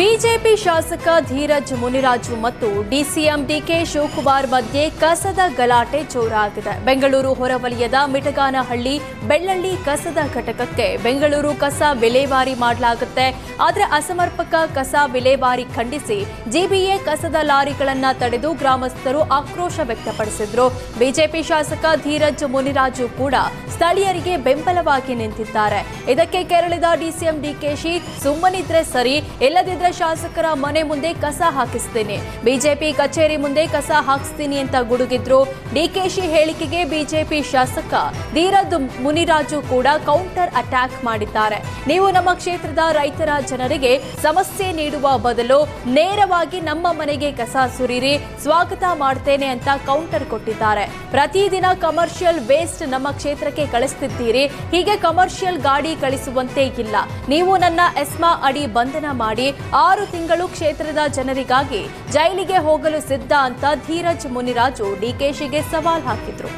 BJP ಶಾಸಕ ಧೀರಜ್ ಮುನಿರಾಜು ಮತ್ತು DCM DK Shivakumar ಮಧ್ಯೆ ಕಸದ ಗಲಾಟೆ ಜೋರಾಗಿದೆ. ಬೆಂಗಳೂರು ಹೊರವಲಯದ ಮಿಟಗಾನಹಳ್ಳಿ ಬೆಳ್ಳಳ್ಳಿ ಕಸದ ಘಟಕಕ್ಕೆ ಬೆಂಗಳೂರು ಕಸ ವಿಲೇವಾರಿ ಮಾಡಲಾಗುತ್ತೆ. ಆದರೆ ಅಸಮರ್ಪಕ ಕಸ ವಿಲೇವಾರಿ ಖಂಡಿಸಿ ಜಿಬಿಎ ಕಸದ ಲಾರಿಗಳನ್ನು ತಡೆದು ಗ್ರಾಮಸ್ಥರು ಆಕ್ರೋಶ ವ್ಯಕ್ತಪಡಿಸಿದರು. ಬಿಜೆಪಿ ಶಾಸಕ ಧೀರಜ್ ಮುನಿರಾಜು ಕೂಡ ಸ್ಥಳೀಯರಿಗೆ ಬೆಂಬಲವಾಗಿ ನಿಂತಿದ್ದಾರೆ. ಇದಕ್ಕೆ ಕೆರಳಿದ ಡಿಸಿಎಂ ಡಿಕೆಶಿ ಸುಮ್ಮನಿದ್ರೆ ಸರಿ, ಇಲ್ಲದಿದ್ದರೆ ಶಾಸಕರ ಮನೆ ಮುಂದೆ ಕಸ ಹಾಕಿಸ್ತೀನಿ, ಬಿಜೆಪಿ ಕಚೇರಿ ಮುಂದೆ ಕಸ ಹಾಕಿಸ್ತೀನಿ ಅಂತ ಗುಡುಗಿದ್ರು. ಡಿಕೆಶಿ ಹೇಳಿಕೆಗೆ ಬಿಜೆಪಿ ಶಾಸಕ ಧೀರಜ್ ಮುನಿರಾಜು ಕೂಡ ಕೌಂಟರ್ ಅಟ್ಯಾಕ್ ಮಾಡಿದ್ದಾರೆ. ನೀವು ನಮ್ಮ ಕ್ಷೇತ್ರದ ರೈತರ ಜನರಿಗೆ ಸಮಸ್ಯೆ ನೀಡುವ ಬದಲು ನೇರವಾಗಿ ನಮ್ಮ ಮನೆಗೆ ಕಸ ಸುರಿರಿ, ಸ್ವಾಗತ ಮಾಡ್ತೇನೆ ಅಂತ ಕೌಂಟರ್ ಕೊಟ್ಟಿದ್ದಾರೆ. ಪ್ರತಿದಿನ ಕಮರ್ಷಿಯಲ್ ವೇಸ್ಟ್ ನಮ್ಮ ಕ್ಷೇತ್ರಕ್ಕೆ ಕಳಿಸ್ತಿದ್ದೀರಿ, ಹೀಗೆ ಕಮರ್ಷಿಯಲ್ ಗಾಡಿ ಕಳಿಸುವಂತೆ ಇಲ್ಲ. ನೀವು ನನ್ನ ಎಸ್ಮಾ ಅಡಿ ಬಂಧನ ಮಾಡಿ 6 ತಿಂಗಳು ಕ್ಷೇತ್ರದ ಜನರಿಗಾಗಿ ಜೈಲಿಗೆ ಹೋಗಲು ಸಿದ್ಧ ಅಂತ ಧೀರಜ್ ಮುನಿರಾಜು ಡಿಕೆಶಿಗೆ ಸವಾಲ್ ಹಾಕಿದ್ರು.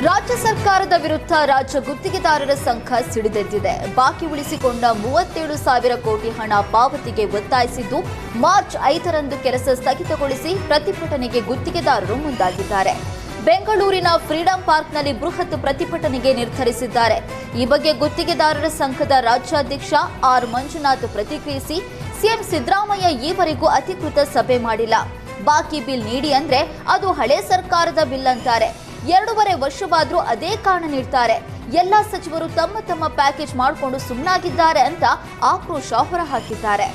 ರಾಜ್ಯ ಸರ್ಕಾರದ ವಿರುದ್ಧ ರಾಜ್ಯ ಗುತ್ತಿಗೆದಾರರ ಸಂಘ ಸಿಡಿದೆದ್ದಿದೆ. ಬಾಕಿ ಉಳಿಸಿಕೊಂಡ 37,000 ಕೋಟಿ ಹಣ ಪಾವತಿಗೆ ಒತ್ತಾಯಿಸಿದ್ದು ಮಾರ್ಚ್ 5ರಂದು ಕೆಲಸ ಸ್ಥಗಿತಗೊಳಿಸಿ ಪ್ರತಿಭಟನೆಗೆ ಗುತ್ತಿಗೆದಾರರು ಮುಂದಾಗಿದ್ದಾರೆ. ಬೆಂಗಳೂರಿನ ಫ್ರೀಡಂ ಪಾರ್ಕ್ನಲ್ಲಿ ಬೃಹತ್ ಪ್ರತಿಭಟನೆಗೆ ನಿರ್ಧರಿಸಿದ್ದಾರೆ. ಈ ಬಗ್ಗೆ ಗುತ್ತಿಗೆದಾರರ ಸಂಘದ ರಾಜ್ಯಾಧ್ಯಕ್ಷ ಆರ್ ಮಂಜುನಾಥ್ ಪ್ರತಿಕ್ರಿಯಿಸಿ, ಸಿಎಂ ಸಿದ್ದರಾಮಯ್ಯ ಈವರೆಗೂ ಅಧಿಕೃತ ಸಭೆ ಮಾಡಿಲ್ಲ, ಬಾಕಿ ಬಿಲ್ ನೀಡಿ ಅಂದ್ರೆ ಅದು ಹಳೆ ಸರ್ಕಾರದ ಬಿಲ್ ಅಂತಾರೆ. 2.5 ವರ್ಷವಾದ್ರೂ ಅದೇ ಕಾರಣ ನೀಡ್ತಾರೆ. ಎಲ್ಲಾ ಸಚಿವರು ತಮ್ಮ ತಮ್ಮ ಪ್ಯಾಕೇಜ್ ಮಾಡಿಕೊಂಡು ಸುಮ್ಮನಾಗಿದ್ದಾರೆ ಅಂತ ಆಕ್ರೋಶ ಹೊರಹಾಕಿದ್ದಾರೆ.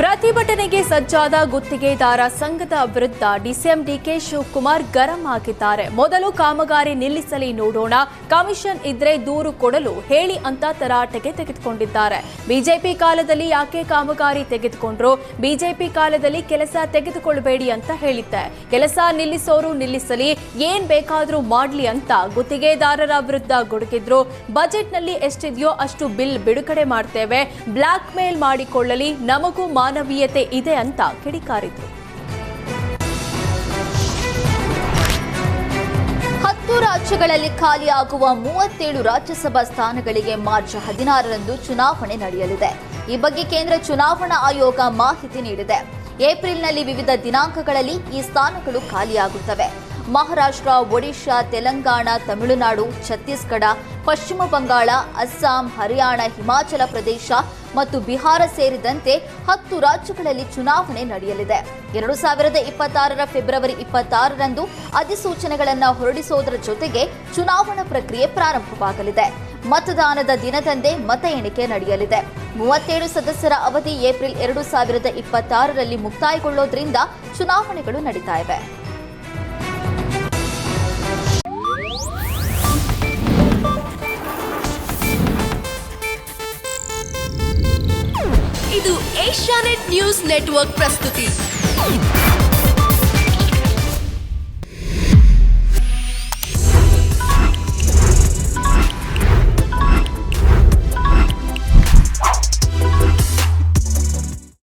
ಪ್ರತಿಭಟನೆಗೆ ಸಜ್ಜಾದ ಗುತ್ತಿಗೆದಾರ ಸಂಘದ ವಿರುದ್ಧ ಡಿಸಿಎಂ ಡಿಕೆ ಶಿವಕುಮಾರ್ ಗರಂ ಆಗಿದ್ದಾರೆ. ಮೊದಲು ಕಾಮಗಾರಿ ನಿಲ್ಲಿಸಲಿ ನೋಡೋಣ, ಕಮಿಷನ್ ಇದ್ರೆ ದೂರು ಕೊಡಲು ಹೇಳಿ ಅಂತ ತರಾಟೆಗೆ ತೆಗೆದುಕೊಂಡಿದ್ದಾರೆ. ಬಿಜೆಪಿ ಕಾಲದಲ್ಲಿ ಯಾಕೆ ಕಾಮಗಾರಿ ತೆಗೆದುಕೊಂಡ್ರು, ಬಿಜೆಪಿ ಕಾಲದಲ್ಲಿ ಕೆಲಸ ತೆಗೆದುಕೊಳ್ಳಬೇಡಿ ಅಂತ ಹೇಳಿದ್ದೆ, ಕೆಲಸ ನಿಲ್ಲಿಸೋರು ನಿಲ್ಲಿಸಲಿ, ಏನ್ ಬೇಕಾದ್ರೂ ಮಾಡ್ಲಿ ಅಂತ ಗುತ್ತಿಗೆದಾರರ ವಿರುದ್ಧ ಗುಡುಗಿದ್ರು. ಬಜೆಟ್ನಲ್ಲಿ ಎಷ್ಟಿದೆಯೋ ಅಷ್ಟು ಬಿಲ್ ಬಿಡುಗಡೆ ಮಾಡ್ತೇವೆ, ಬ್ಲಾಕ್ ಮೇಲ್ ಮಾಡಿಕೊಳ್ಳಲಿ, ನಮಗೂ ಮಾನವೀಯತೆ ಇದೆ ಅಂತ ಕಿಡಿಕಾರಿದ್ರು. 10 ರಾಜ್ಯಗಳಲ್ಲಿ ಖಾಲಿಯಾಗುವ 37 ರಾಜ್ಯಸಭಾ ಸ್ಥಾನಗಳಿಗೆ ಮಾರ್ಚ್ 16ರಂದು ಚುನಾವಣೆ ನಡೆಯಲಿದೆ. ಈ ಬಗ್ಗೆ ಕೇಂದ್ರ ಚುನಾವಣಾ ಆಯೋಗ ಮಾಹಿತಿ ನೀಡಿದೆ. ಏಪ್ರಿಲ್ನಲ್ಲಿ ವಿವಿಧ ದಿನಾಂಕಗಳಲ್ಲಿ ಈ ಸ್ಥಾನಗಳು ಖಾಲಿಯಾಗುತ್ತವೆ. ಮಹಾರಾಷ್ಟ್ರ, ಒಡಿಶಾ, ತೆಲಂಗಾಣ, ತಮಿಳುನಾಡು, ಛತ್ತೀಸ್ಗಢ, ಪಶ್ಚಿಮ ಬಂಗಾಳ, ಅಸ್ಸಾಂ, ಹರಿಯಾಣ, ಹಿಮಾಚಲ ಪ್ರದೇಶ ಮತ್ತು ಬಿಹಾರ ಸೇರಿದಂತೆ 10 ರಾಜ್ಯಗಳಲ್ಲಿ ಚುನಾವಣೆ ನಡೆಯಲಿದೆ. 2026ರ ಫೆಬ್ರವರಿ 26ರಂದು ಅಧಿಸೂಚನೆಗಳನ್ನು ಹೊರಡಿಸುವುದರ ಜೊತೆಗೆ ಚುನಾವಣಾ ಪ್ರಕ್ರಿಯೆ ಪ್ರಾರಂಭವಾಗಲಿದೆ. ಮತದಾನದ ದಿನದಂದೇ ಮತ ಎಣಿಕೆ ನಡೆಯಲಿದೆ. 37 ಸದಸ್ಯರ ಅವಧಿ ಏಪ್ರಿಲ್ 2026ರಲ್ಲಿ ಮುಕ್ತಾಯಗೊಳ್ಳೋದ್ರಿಂದ ಚುನಾವಣೆಗಳು ನಡೀತಾ ಇವೆ. ಇದು ಏಷ್ಯಾನೆಟ್ ನ್ಯೂಸ್ ನೆಟ್ವರ್ಕ್ ಪ್ರಸ್ತುತಿ.